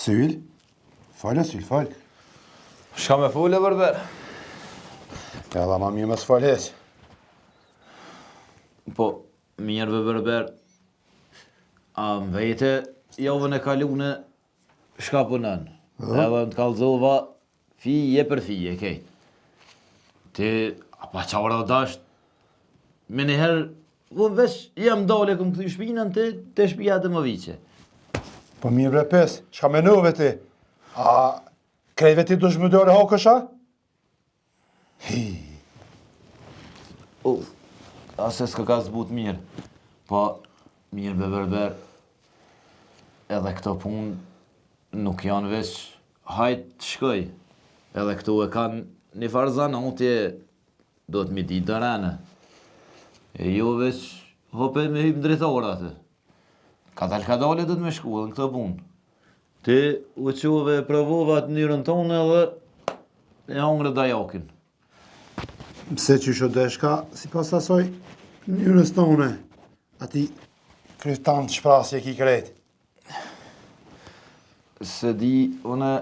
Syl? Falë, Syl, falë. Shka me fulle, Berber? Ja, dha ma mirë me s'falë heq. Po, mirë be Berber. A më vete, javën e kalune, shka punën? Edhe në të kalzova, fije për fije, kejt. Ti, pa qara dasht, me njëherë, veç jam dole këm këthy shpinën, te shpija të më viqe. Po mirë bre pes, çka menove ti? A krejve ti dush më dore hakësha? Ase s'ka ka zbut mirë. Po, mirë be Berber, edhe këto punë nuk janë veç hajt shkoj. Edhe këtu e kanë një farzan, utje do të mi ditë dërene. E jo veç hope me hypë drejtore atë. Ka dale do të me shku edhe në këto punë. Ti u qove provova të njërën tonë edhe e hongre da jakin. Pse qysho deshka, si pas asoj, njërës tone, ati kryftan të shprasje ki krejt. Se di, une,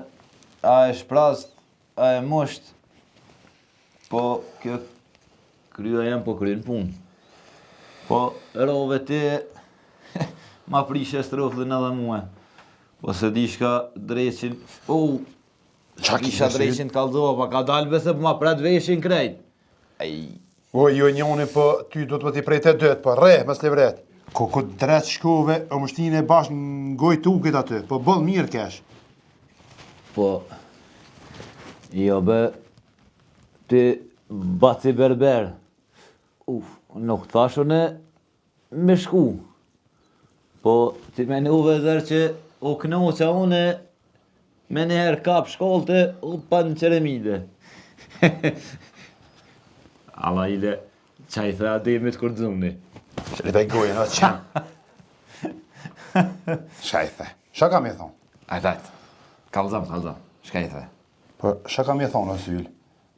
a e shprast, a e mosht, po kjo krya jem po kryin punë. Po, rove ti, ma prishe stroflin edhe muhe. Po se di shka dreqin, kisha dreqin t'kallzova, pa ka dalë bese për ma pret veshin krejt. O, jo njoni, po ty do të t'i prejt e dët, po re, mes le vret. Ko dret shkove, o mështin e bashkë në gojë tukit aty, po bëll mirë kesh. Po, jo be, ti baci Berber. Nuk thashune me shku. Po, ti me një uve dherë që o knoqa une me njëherë kap shkollte u pa në qeremide. Alla ide, qa i the ademit kur dzumni. Që li bej gojën, o qenë. Shka i the? Shka kam i thonë? Ajtajt, kalzam, shka i the? Po, shka kam i thonë, o Syl?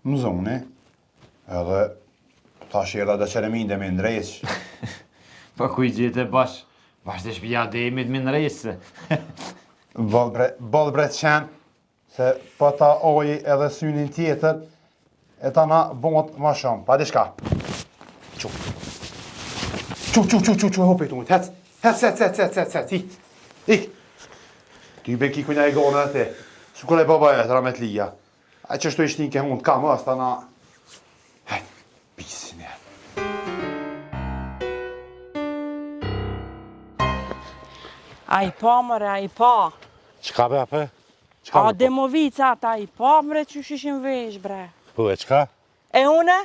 Më zoni, edhe ta shirë dhe qeremide me ndrejq. Po kuj gjithë e bash të shpija ademit me ndrejqë. Bol bre qenë, se po ta oji edhe synin tjetër, e ta na bëngot ma shumë, pa di shka. Qu, hopi të mujtë, hec, ik. Ty be ki kënja e gone dhe ti, su kërë e baba e të ramet lija. A që shtu ishtin ke mund, ka më, asta na... Hajt, pisin e. A i pa, mëre, a i pa. Qka be, apë? A demovica ata i pa, mëre, që shishin vesh, bre. Po, e qka? E une?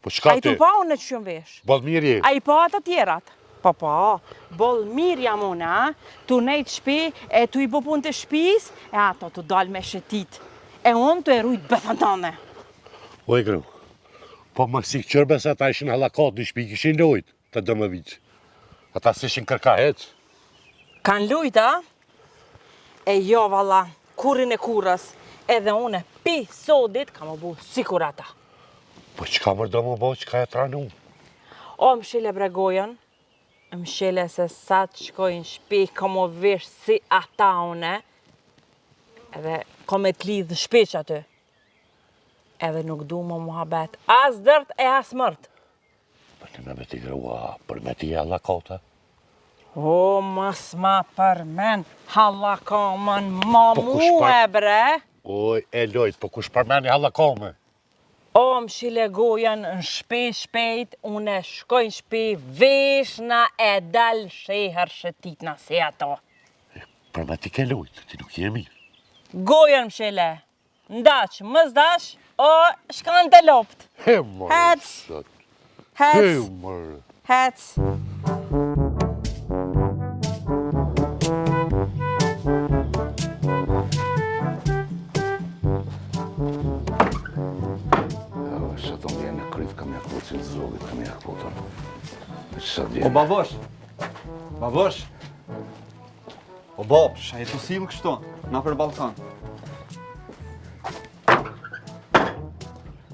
Po, qka A i ti? tu pa une që shishin vesh. Bol mirë je? A i pa ata tjerat. Pa, bol mirë jam une, a? Tu nejt shpi, e tu i bo pun të shpis, e ato tu dal me shetit. E unë tu e rujt bethën tane. Oj, gru, po më si këqërbe se ata ishin halakat në shpi, kishin lojt të dëmëvic. Ata se ishin kërka heq. Kan lujt, a? E jo, valla, kurin e kurës, edhe une pi sodit ka më bu sikur ata. Po qka mërdo më bo, qka e tranu? O, më shile bregojën, më shile se sa të shkojnë shpi, ka më vesh si ata une, edhe ka me t'lidhë shpeq aty. Edhe nuk du më muhabet, as dërt e as mërt. Po të në me t'i grua, për me t'i halakata? O, mas ma përmen, halakamën ma muhe, bre. Oj, e lojt, po kush përmeni halakame? O, më shile gojen në shpejt, une shkojnë shpi, veshna e dal sheher shëtitna si ato. Për me t'i ke lojt, ti nuk je mirë. Gojen më shile, ndaq, më zdash, o, shkan të lopt. He, mërë, Hec. sot. Hec, He, mërë. hec. O babosh, o bab, shaj të silë kështu, na për Balkan.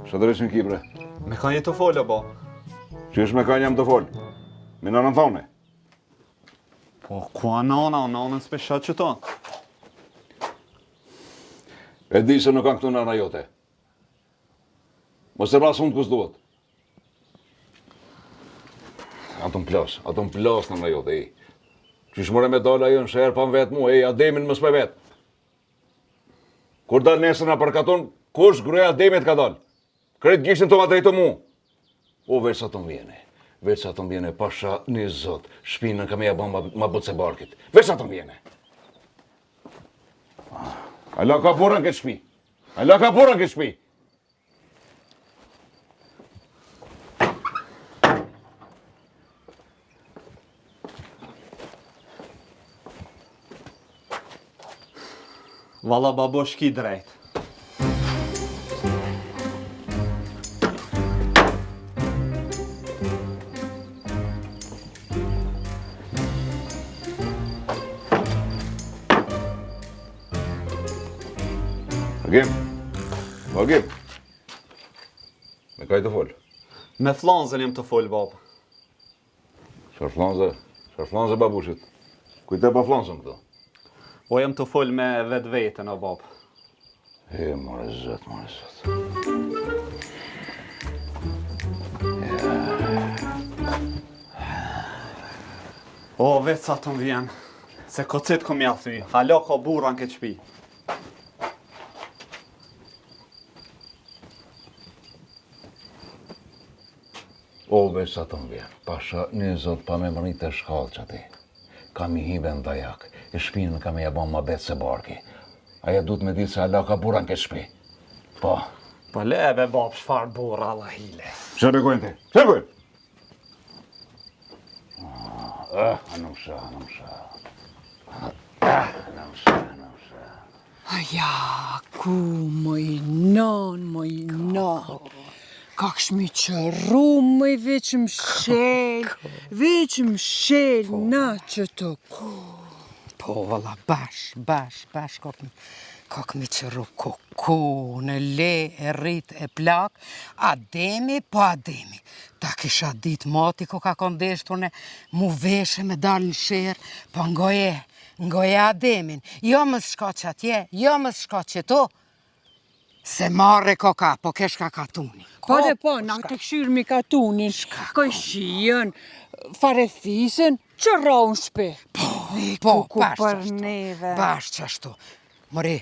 Shë drejshin ki, bre? Me ka një të folë, o ba. Që është me ka njëm të folë? Me nënën thone? Po, ku a nana, o nanën s'pe shatë që ta? E di se nuk kanë këtu nëna jote. Mos e ras unë kus duhet. Ato më plas nëna jote, ej. Qysh more me dal ajo në shërë pa më vetë mu, ej, Ademin mës me vetë. Kur dal nesër na përkaton, kush gruaja Ademit ka dal? Kretë gjishtin të ma drejto mu. O, veç sa të më vjene, pasha një zot, shpinën ka me ja ban ma bëtë se barkit. Veç sa të më vjene. Allah ka burën këtë shpi. Valla babosh ki drejt. Agim. Me kaj të folë? Me flanzën jem të fol, bab. Shërflanze babushit. Kujte pa flanzën këto? O jem të fol me vetë vetën, o bab. E, more zët. O, vetë sa të më vjen. Se kocit kom ja thy. Hala ka bura në këtë shpi. O, veç sa të më vjen. Pasha një zot pa me mërit e shkallë që ati. Kam i hibe në dajak. E shpinën kam e jabon ma betë se barki. Aja du të me ditë se Allah ka bura në këtë shpi. Po. Po leve, bab, shfar bura, Allah hile. Që regojnë ti? Që regojnë? Anumsha. Ja, ku moj non. Kak shmi qëru, moj veç më shel, na që të ku. Po, valla, bash, kak mi qëru ku, në le, e rrit, e plak, Ademi. Ta kisha dit mati ko ka kondeshtune, mu veshe me dal në sherë, po ngoje Ademin, jo më shka që atje, jo më shka që tu, se marre koka, po kesh ka katuni. Po, na të këshyrë mi katunin, këshien, farefisen, që ronë shpe. Po, bash qashtu. More,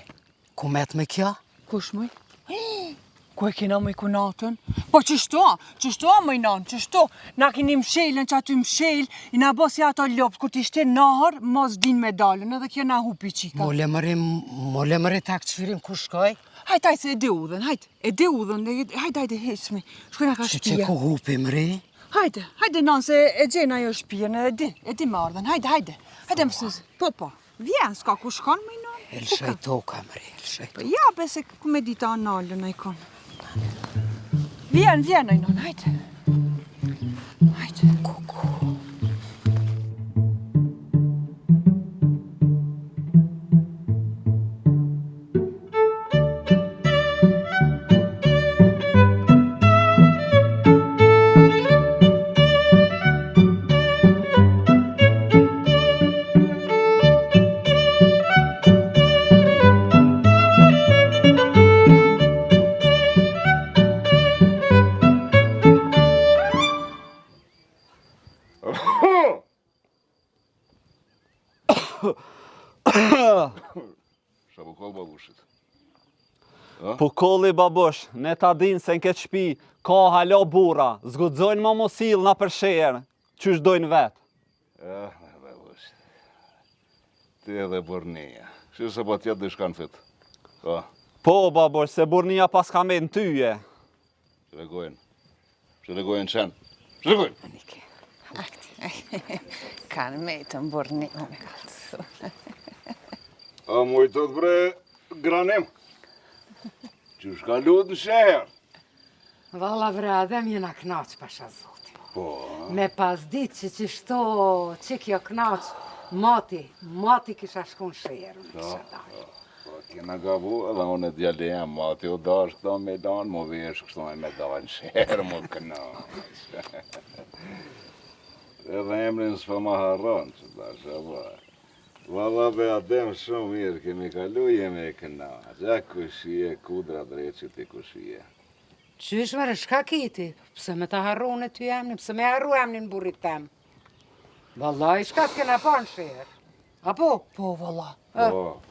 ku met me kja? Kush mëj? Ku e kina mëj kunatën? Po qështu, mëj nanë, qështu. Na kini mshelën që aty mshel, i na bosi ato lopë, kur t'ishte nahër, mos din me dalën, edhe kjo na hupi qika. Mole mëre tak qëfirim ku shkoj? Hajt, se e di udhën, hajde, heqme. Shkoj na ka shpia. Që ku hupi mëre? Hajde, nanë, se e gjenë ajo shpijën, e di më ardhen, hajde, mësëz. Po, vjen, s'ka ku shkon, mëj nanë. El shajtoka, mëre, Ja, bese ku me dita analën, a i konë. Vjen, a i nanë, hajde. Kuku. Shabukoll babushit. Po kolli babosh, ne ta din se në këtë shpi ka halo bura, zgudzojnë ma mosil na për sherë, qysh dojnë vetë. Babushit. Ti edhe burnia. Që se po tjetë dishka në fit. Po babosh, se burnia pas ka me në tyje. Që regojnë qenë. Që regojnë? Anike, kanë me të mburni, me kalësu. A mujtot bre, granim. Që shka lutë në shehër. Valla bre, adem jena knaq, pasha zoti. Po, Me pas dit që shto, që kjo knaq, mati kisha shkun shërë, në kisha dalë. Po, kena gabu, edhe unë e djali jam, mati u dash këto me danë, mu vesh kështu me dalë në shehër, mu këna. Edhe emrin s'pa ma harron, që da shëva. Valla be Adem shumë mirë, kemi kalu jemi e kënaqë. Ja kushie, kudra dreqit i kushie. Qysh mërë, shka kiti? Pse me ta harrone ty emnin, pse me harru emnin burit tem? Valla, i shka s'kena pa në shërë. Apo? Po, valla. Po,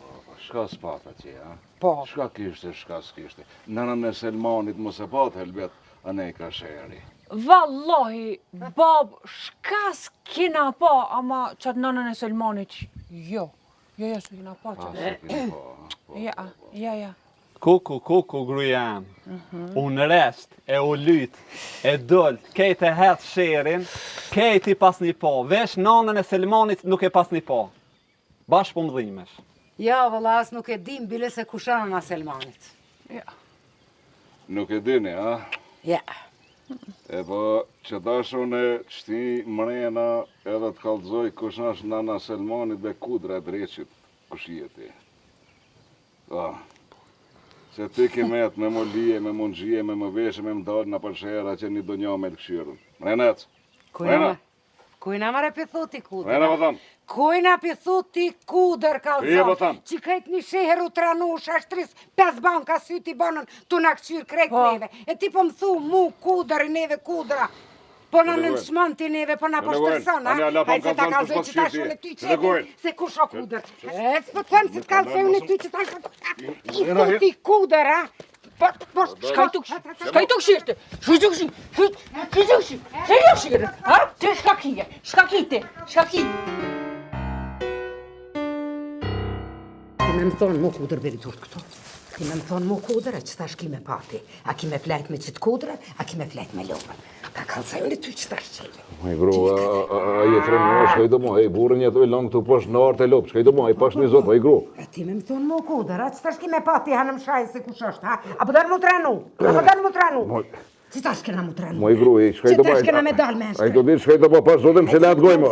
shka s'pata që, ha? Po. Shka kishte, shka s'kishte. Nënën e Selmanit mos e pat helbet, anej ka sheri. Vallahi, bab, shka s'kina pa, ama qatë nënën e Selmanit, jo. Jo, s'kina pa qatë. Ja. Kuku, grujan. Unë rest, e u lyt, e doll, kejt e hetë sherin, kejt i pas një po. Vesh nanën e Selmanit nuk e pas një po. Bash po mdhimesh. Ja, valla, as nuk e dim bile se kushanën a Selmanit. Ja. Nuk e dini, ha? Ja. E po, që dashun e qti mrena edhe të kalzoj kush është nana Selmanit dhe kudra e dreqit kush jeti. Se ty ki met me më lije, me më nxije, me më veshe, me më dalë në përshera që një do një me lëkshyrën. Mrenec! Kujna mare pithuti kudër. Mrena po thamë! Kujna pithuti kudër, Pije po kalzon. thamë! Që krejt një sheher u tranu, shashtris, 5 banka syti banën, tu në këqyrë krejt neve. E ti po më thu, mu kudër, i neve kudra. Po në nënçmën ti neve, po në poshtërson, ha? Hajtë se ta kalzoj që ta shune ty qetin, se kush o kudër. E, s'po të them si të kalzoj unë ty që ta shune. I thuti kudër, ha? Shkaj të këshirë, ha? Të shkakite. Ti me më thonë mu kudër veritur këto. Ti me më thonë mu kudër, e që ta shki me pati. A ki me flejt me qitë kudrën, a ki me flejt me lopën. Ta kalzoj unë ty që ta shqeve. Moj gru, a jetërën më, shkaj do mo, hej, burën jetoj lang të posh në artë e lopë, shkaj do mo, hej, pash një zotë, hej, gru. E ti me më thonë mu kudër, a që ta shki me pati hanëm shaj se kush është, ha? Apo dërë mu trenu? Që ta shkena mu trenu? Moj gru, hej, shkaj do mo, Që ta shkena me dalë me hej, do ditë, shkaj do mo, pash zotëm, që le atë gojmo.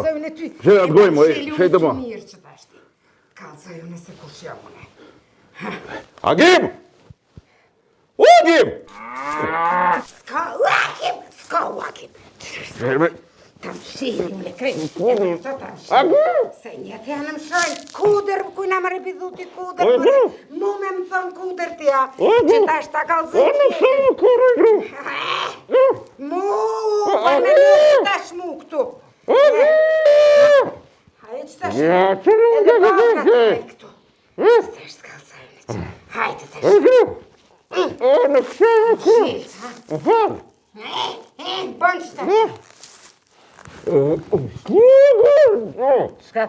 Që le atë gojmo, hej, shkaj do mo. Kalzoj unë se kush jam une. Agim! O, Agim! Ska u Agim. Tam shiri unë krejt. Se njëtë janë më shaj kuder, kujna më repidhuti kuder. Mu me më thonë kuder tja. Që ta shta kalzoj qëtë. Mu, pa me një ta shmu këtu. Hajde që ta shmu. Edhe baka të me këtu. Se është kalzoj unë që. Hajde të shmu. Në kështë. Bënë që ta shmu. Shka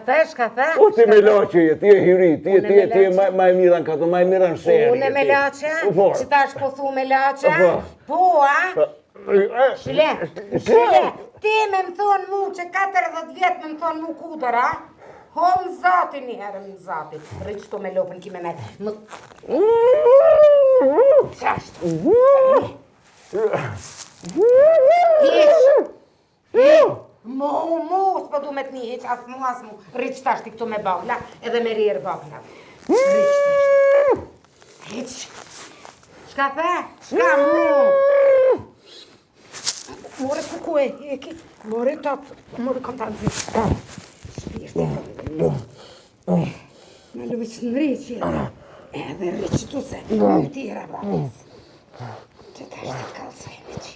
the? O, ti me laqe, ti e hiri, ti e maj mira në kato, maj mira në seri. Unë me laqe? Që ta është po thu me laqe? Po, a? Shile, ti me më thonë mu që 40 vjetë me më thonë mu kudër, a? Ho më zati një herë më zati. Rëqë to me lopën kime me... Qashtë. Ish. Mu, s'po du me t'ni heq, as mu. Rëqë tashti këtu me bagla, edhe me rjerë bagla. Rëqë tashti. Heq. Shka the? Shka mu? More kuku e heki, more tatë, more kontanzi. Shpirti. Në lëvëqë në rëqë, edhe rëqë tu se, në tira babes. Që ta është të kalzoj me që.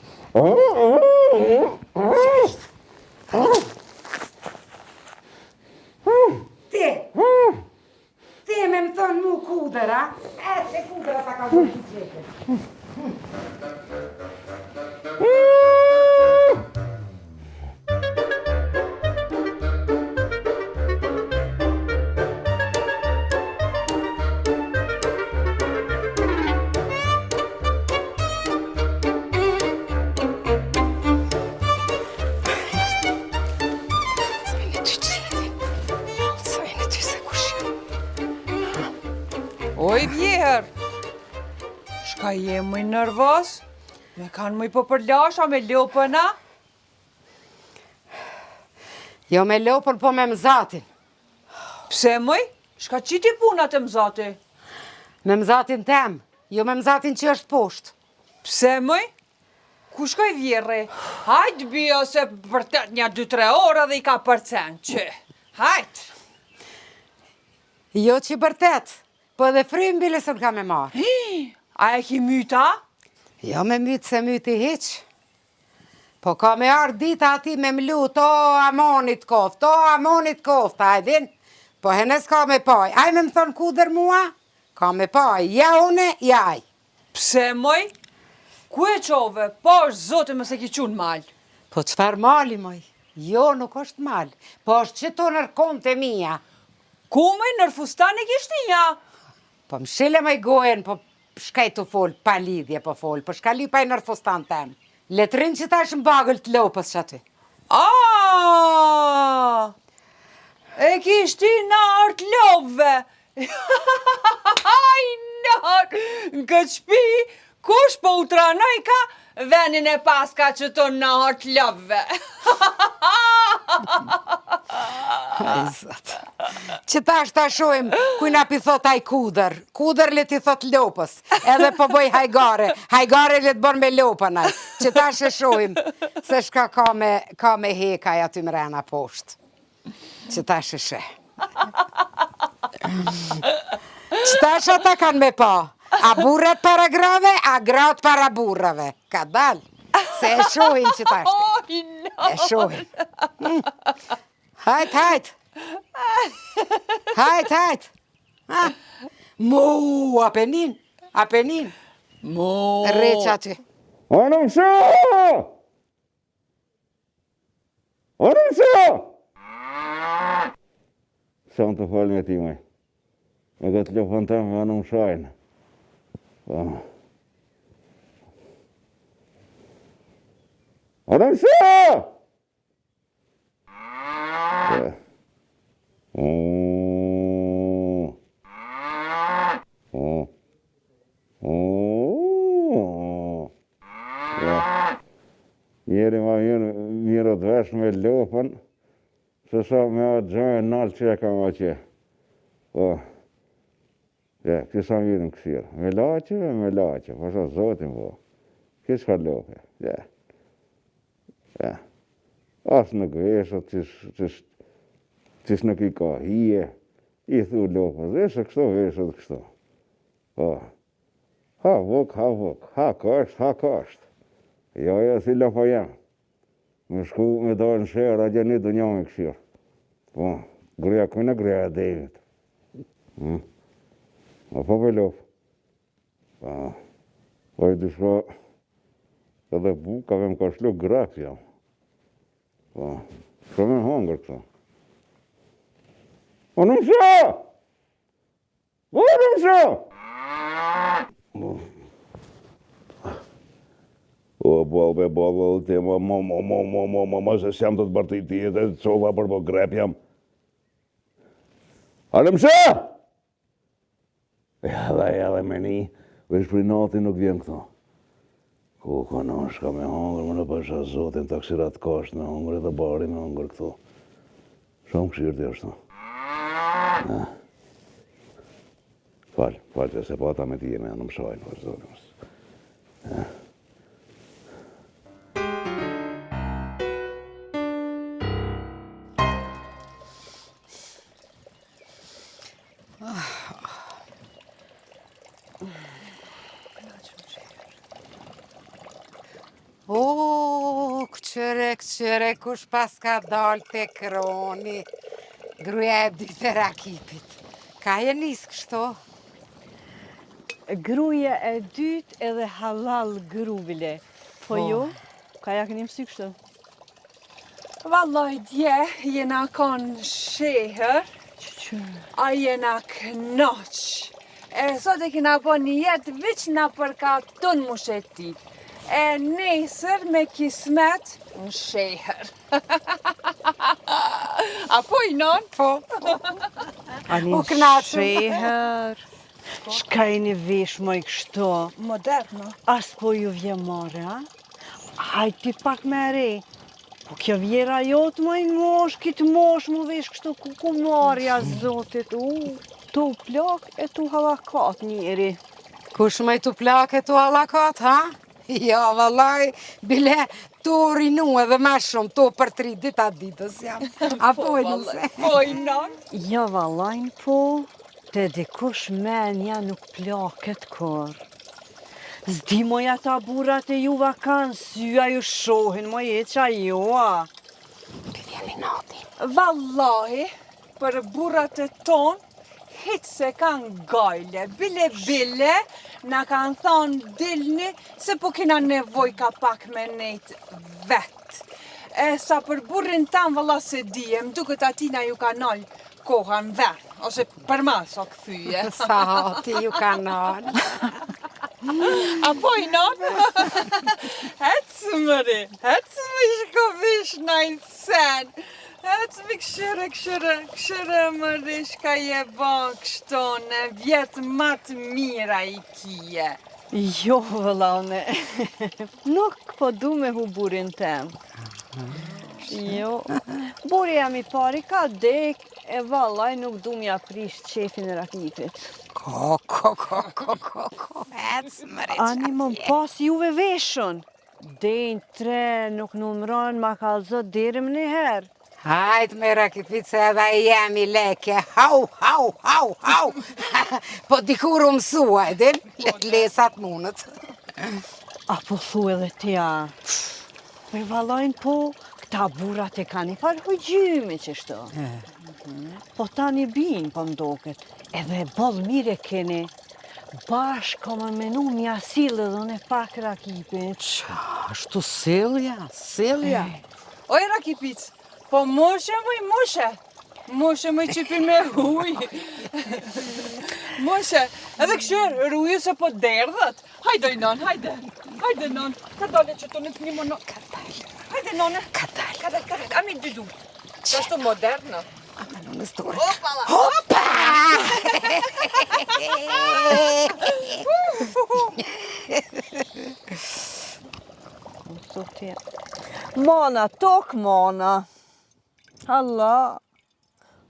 Ti me më thonë mu kudër, a? E që kudër ta kalzoj që qëtë. Oj, vjeher, shka je mëj nërvos? Me kanë mëj po përlasha me lopëna? Jo me lopën, po me mzatin. Pse mëj? Shka qiti punat e mzati? Me mzatin tem, jo me mzatin që është poshtë. Pse mëj? Ku shkoj vjerre? Hajtë bio se për të një 2-3 orë dhe i ka përcen, që? Hajtë! Jo që bërtet, po edhe frym biles unë ka me marë. A e ki myta? Jo me mytë se mytë i hiq. Po ka me ardë dita ati me mlu, to amonit koft, hajdin. Po henes ka me paj, aj me më thonë kuder mua, ka me paj, ja une, ja aj. Pse moj? Ku e qove? Po është zote më se ki qunë malë. Po qëfar mali, moj? Jo, nuk është mal, po është që to nërkom të mija. Ku mëj nër fustan e kishtinja? Po më shile me gojen, po shkaj të fol, pa lidhje po fol, po shka li pa i nër fustan tem. Letrin që ta është më bagël të lopës që aty. E kishti në artë lopëve. Aj, nërë, në këtë shpi, kush po utranoj ka venin e paska që të në artë lopëve. Që ta është ta shojmë, kujna pi thot aj kuder le ti thot lopës, edhe po bëj hajgare le të bërë me lopën aj, që ta shë shojmë, se shka ka me hekaj aty mrena poshtë, që ta shë shë. Që ta shë ata kanë me pa, a burrat para grave, a gratë para burrave, ka dal, se e shojnë që ta shtë, e shojnë. Hajt. Mu, apenin. Mu. Req aty. Onëm së! Sa më të falë me ti, maj. Me këtë lëfën të me onëm shajnë. Onëm së! Njeri ma mirë të vesh me lopën, se sa me atë gjojnë nalë që e kam aqe. Kësa mirë në kësirë. Me lache, po shë zotin po. Kësë ka lopë. Asë në gëshët, qësh nuk i ka hije, i thu lopës, veshë kështu. Ha vok, ha kasht. Jo, si lopa jam. Me shku me dojnë shërë, a gjeni dë një me këshirë. Po, gruja këna gruja David. Po me lopë. Po i dishko, edhe bukave më ka shlu grap jam. Po, shumë e hongër këto. Onëm së! O, bolë, te ma, se s'jam të të bërti ti, dhe të sova për po grep jam. Onëm së! Edhe me ni, vesh për nati nuk vjen këto. Ku konon shka me hongër, më në pasha zotin, taksirat kasht me hongër, edhe bari me hongër këto. Shumë këshirë të ashtu. Falë që se pata me ti jeme në më shajnë, për zotin. O, këqëre, kush pas ka dalë të kroni, gruja e dytë e rakipit. Ka e nisë kështu? Gruja e dytë edhe halal gruvile. Po ju, ka ja kënim sy kështu? Vallaj, dje, jena kanë shehër, a jena knoq. E sot e kina po një jetë viç na përka tunë mushetit. E nesër me kismet në shehër. Apo i non? Po. U shehër. Shka e një vesh më i kështu? Moderno. As po ju vje more, ha? Hajti pak me re. Po kjo vjera jotë më i mosh, kitë mosh më vesh kështu ku marja zotit. Tu plak e tu halakat njeri. Kush më i tu plak e tu halakat, ha? Ja, vallaj, bile, tu rinu edhe ma shumë, tu për 3 dita ditës jam. Apo e nuse? Po i non? Ja, vallajnë po, Te dikush menja nuk plaket kur. Zdi moja ta burat e juva kanë syja ju shohin moj e qa joa. Vallahi, për burrat e ton, hiç se kanë gajle, bile, na kanë thonë dilni, se po kena nevoj ka pak me nejt vet. E sa për burrin tam valla se dijem, duket atina ju ka nol koha në ver, ose për mas o këthyje. Sa ti ju ka nal. Apo i non? Hecë mëri, hecë më shkovish na i sen. Hecë më këshire mëri shka je ban kështone, vjetë matë mira i kije. Jo, vëllaune, nuk po du me hu burin tem. Jo, buri jam i pari ka dek, e vallaj nuk du m'ja prish qefin e rakipit. Ko, ecë mëri. Ani më pas juve veshën. Dejnë 3 nuk numron ma kalzot derim një herë. Hajt me rakipice edhe jemi leke, hau. Po dikur u mësua, edin, lesat munët. Apo thu edhe tja. Për vallajnë po, këta burat e ka një farë hujgjymi qështu. Po tani bin po mdoket, edhe bol mire keni. Bashk ka më menu mja silë dhe në pak rakipit. Ashtu selja. Oj, Rakipic, po moshe më qipin me huj. Moshe, edhe këshër, ruju se po derdhët. Hajde, non, hajde, non, ka dole që të në të një mono. Hajde, none. Ka dale. Kam i dydu. Që është modernë. Në store. Opa! Mana, tok mana. Allah.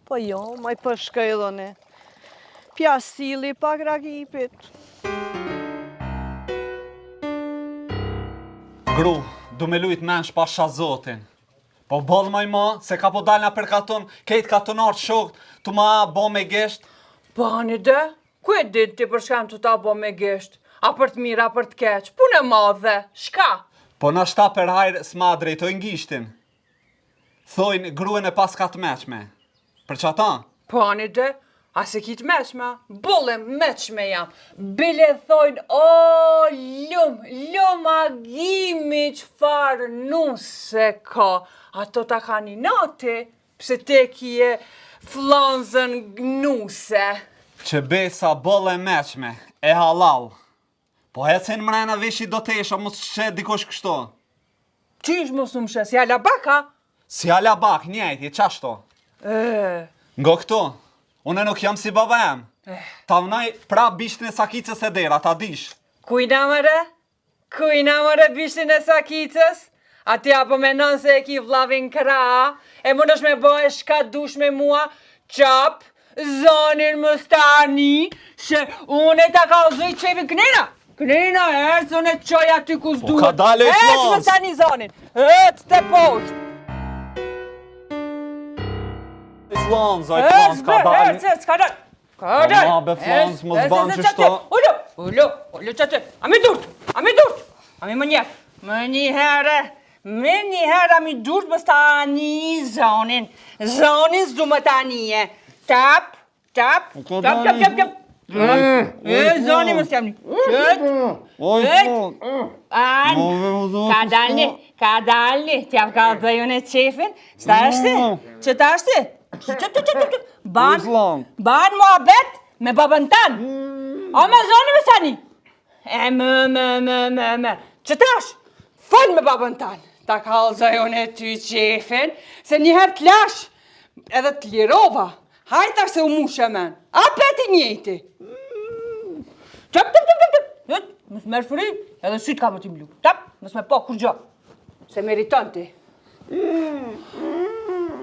Po jo, maj përshkaj dhone. Pja sili pak rakipit. Gru, du me lujt mensh pasha zotin. Po bol maj ma, se ka po dal nga për katon, kejt katonar të shokt, të ma bo me gesht. Bani dhe, ku e dit ti për shkam të ta bo me gisht? A për të mirë, a për të keq? Punë e madhe, shka? Po na shta për hajrë s'ma drejtojnë gishtin. Thojnë gruen e pas ka të meqme. Për që ata? Bani dhe, a se ki të meqme? Bolle meqme jam. Bile thojnë, o, lum agimi qfar nuse ka. Ato ta ka një nati, pse te kje flanzën gnuse. Që besa bolle meqme, e halal. Po hecin mrena vishi do tesha, mos që dikosh kështo. Qish mos më shes, si ala baka? Si ala bak, njejti, qashto? Ngo këto, une nuk jam si baba em. Ta vnaj pra bishtin e sakicës e dera, ta dish. Kujna mëre bishtin e sakicës? A ti apo menon se e ki vlavin kra, e më nësh me bëhe shka dush me mua, qap, zonin më stani, se unë e ta ka ozoj qepin Kënina, ecë, unë e qoj aty ku s'duhet. Po ka dale e flans. Ecë më stani zonin, ecë te poshtë. Flans, oj flans, ka dale. Ecë, ka dale. Ka dale. Ma be flans, mos ban që shto. Ullu që të, a mi durt, a mi më njeh. Me një herë a mi durt më stani zonin s'du më tanije. Tap. Zonin më s'jam një. Ka dalni, t'jam ka dhe ju në qefin, s'ta është? Që ta është? Ban mua bet me babën tanë. O me zonin më stani. E më. Që ta është? Fol me babën tanë. Ta kalzojon e ty qefin, se njëherë t'lash, edhe t'lirova. Hajta se u mushe men. A peti njëti. Qap. Mësë merë fëri, edhe sytë ka më t'i mlu. Qap, mësë me po kur gjo. Se meriton ti.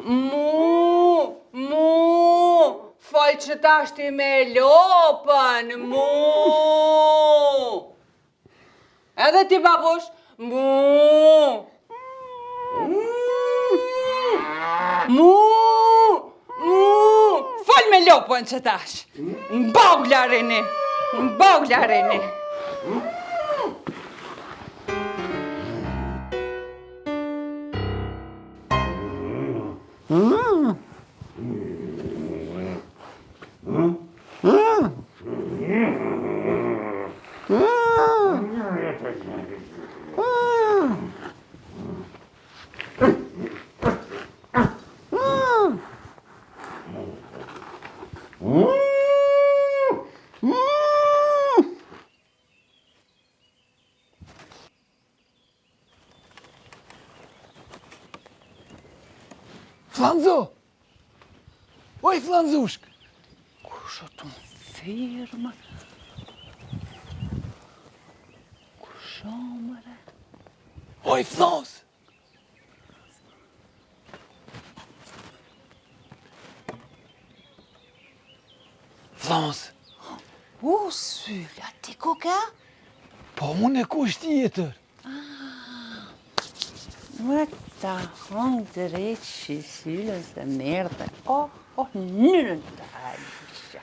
Mu, fol që ta shti me lopën, mu. Edhe ti babush, mu. Fol me lopën që tash. Mbogla Reni. Mbogla Reni. Flanzo! Oj, Flanzushk! Kusho të më firma? Kusho mëre? Oj, Flans! Flans! O, Sylla, ti ko ka? Po unë e kush tjetër? Më ta hongë drejt Syllës dhe merde. O, nërën të hajtë.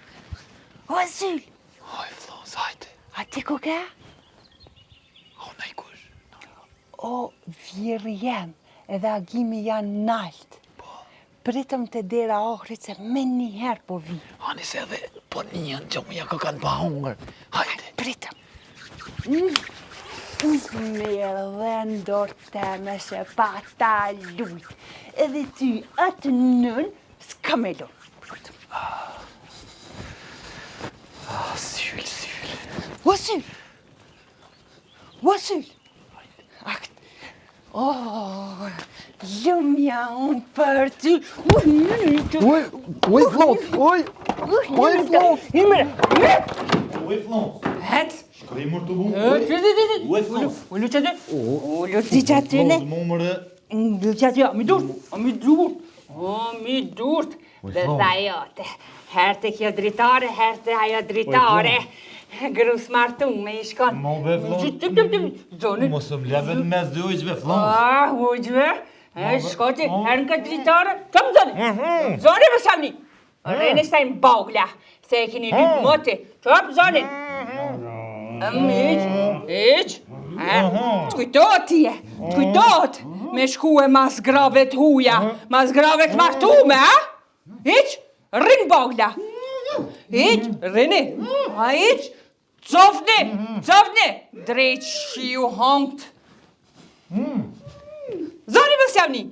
O, Syll! Oj, Flans, hajte. A ti ko ka? Unë e kush? O, vjerë jam, edhe agimi janë nalt. Pritëm të dera ohrit se me njëherë po vi. Ani se edhe po njën që mu ja ka kanë pa hungër. Hajte. Pritëm. Mirë dhe ndorë teme se pa ta lujt. Edhe ty atë nën s'ka me lujt. Syll, Syll. O, Syll! O, Syll! Akt. Oh, lumja unë për ty. Oj, Flans! Oj, Flans! Imre! Oj, Flans! Het! Shkrimur të bu? Oj, Flans! Ullu që ty? Ullu t'i që ty ne? Ullu që ty, a mi durt? A mi durt? A mi durt? Dhe dhajote. Herë të kjo dritare, herë të ajo dritare. Grus martum me i shkon. Mo be, Flans. Zonin. Mos më leve në mes dhe ujqve, Flans. Ujqve? Shkoti, herë në këtë dritare. Kom, Zoni. Zoni më samni. Rene shtaj në bogla. Se e kini lypë moti. Qop, Zoni. Iq. T'kujtot tije. T'kujtot. Me shku e mas grave t'huja. Mas grave t'martume, a? Iq. Rinë bogla. Iq. Rini. A iq. Cofni. Cofni. Drejt shiu hongt. Zoni më sjavni.